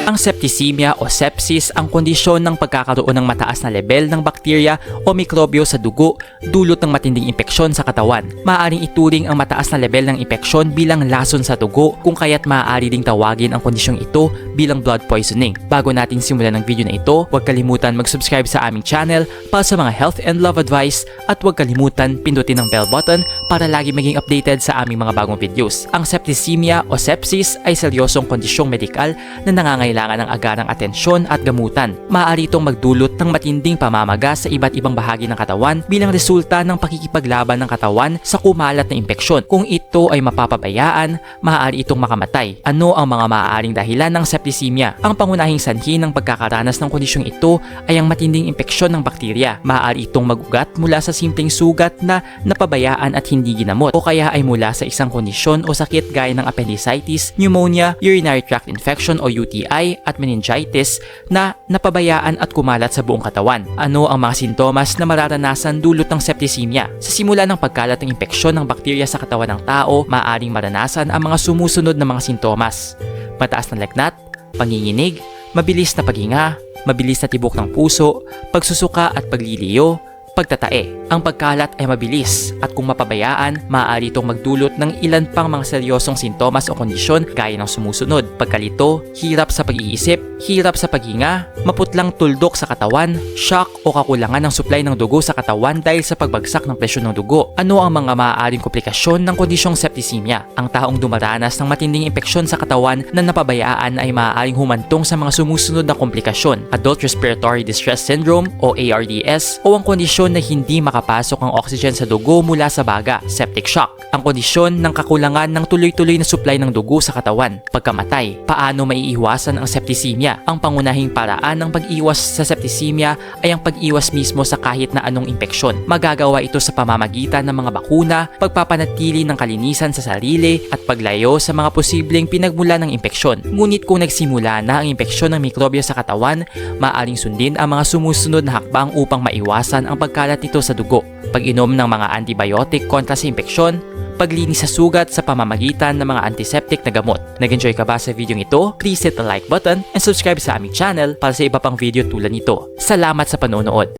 Ang septicemia o sepsis ang kondisyon ng pagkakaroon ng mataas na level ng bakterya o mikrobyo sa dugo dulot ng matinding impeksyon sa katawan. Maaaring ituring ang mataas na level ng impeksyon bilang lason sa dugo kung kaya't maaari ding tawagin ang kondisyong ito bilang blood poisoning. Bago natin simulan ang video na ito, huwag kalimutan mag-subscribe sa aming channel para sa mga health and love advice at huwag kalimutan pindutin ang bell button para lagi maging updated sa aming mga bagong videos. Ang septicemia o sepsis ay seryosong kondisyong medikal na nangangailangan ng agarang atensyon at gamutan. Maaari itong magdulot ng matinding pamamaga sa iba't ibang bahagi ng katawan bilang resulta ng pakikipaglaban ng katawan sa kumalat na impeksyon. Kung ito ay mapapabayaan, maaari itong makamatay. Ano ang mga maaaring dahilan ng septicemia? Ang pangunahing sanhi ng pagkakaranas ng kondisyong ito ay ang matinding impeksyon ng bakterya. Maaari itong magugat mula sa simpleng sugat na napabayaan at hindi ginamot o kaya ay mula sa isang kondisyon o sakit gaya ng appendicitis, pneumonia, urinary tract infection o UTI at meningitis na napabayaan at kumalat sa buong katawan. Ano ang mga sintomas na mararanasan dulot ng septicemia? Sa simula ng pagkalat ng impeksyon ng bakterya sa katawan ng tao, maaaring maranasan ang mga sumusunod na mga sintomas: mataas na lagnat, panginginig, mabilis na paghinga, mabilis na tibok ng puso, pagsusuka at pagliliyo, pagtatae. Ang pagkalat ay mabilis at kung mapabayaan, maaari itong magdulot ng ilan pang mga seryosong sintomas o kondisyon gaya ng sumusunod: pagkalito, hirap sa pag-iisip, hirap sa paghinga, maputlang tuldok sa katawan, shock o kakulangan ng supply ng dugo sa katawan dahil sa pagbagsak ng presyon ng dugo. Ano ang mga maaaring komplikasyon ng kondisyong septicemia? Ang taong dumaranas ng matinding impeksyon sa katawan na napabayaan ay maaaring humantong sa mga sumusunod na komplikasyon: adult respiratory distress syndrome o ARDS o ang kondisyon na hindi makapasok ang oxygen sa dugo mula sa baga, septic shock. Ang kondisyon ng kakulangan ng tuloy-tuloy na supply ng dugo sa katawan, pagkamatay. Paano maiiwasan ang septicemia? Ang pangunahing paraan ng pag-iwas sa septicemia ay ang pag-iwas mismo sa kahit na anong impeksyon. Magagawa ito sa pamamagitan ng mga bakuna, pagpapanatili ng kalinisan sa sarili at paglayo sa mga posibleng pinagmula ng impeksyon. Ngunit kung nagsimula na ang impeksyon ng mikrobyo sa katawan, maaaring sundin ang mga sumusunod na hakbang upang maiwasan ang pagkalat nito sa dugo: pag-inom ng mga antibiotic kontra sa impeksyon, paglinis sa sugat sa pamamagitan ng mga antiseptic na gamot. Nag-enjoy ka ba sa video ito? Please hit the like button and subscribe sa aming channel para sa iba pang video tulad nito. Salamat sa panonood!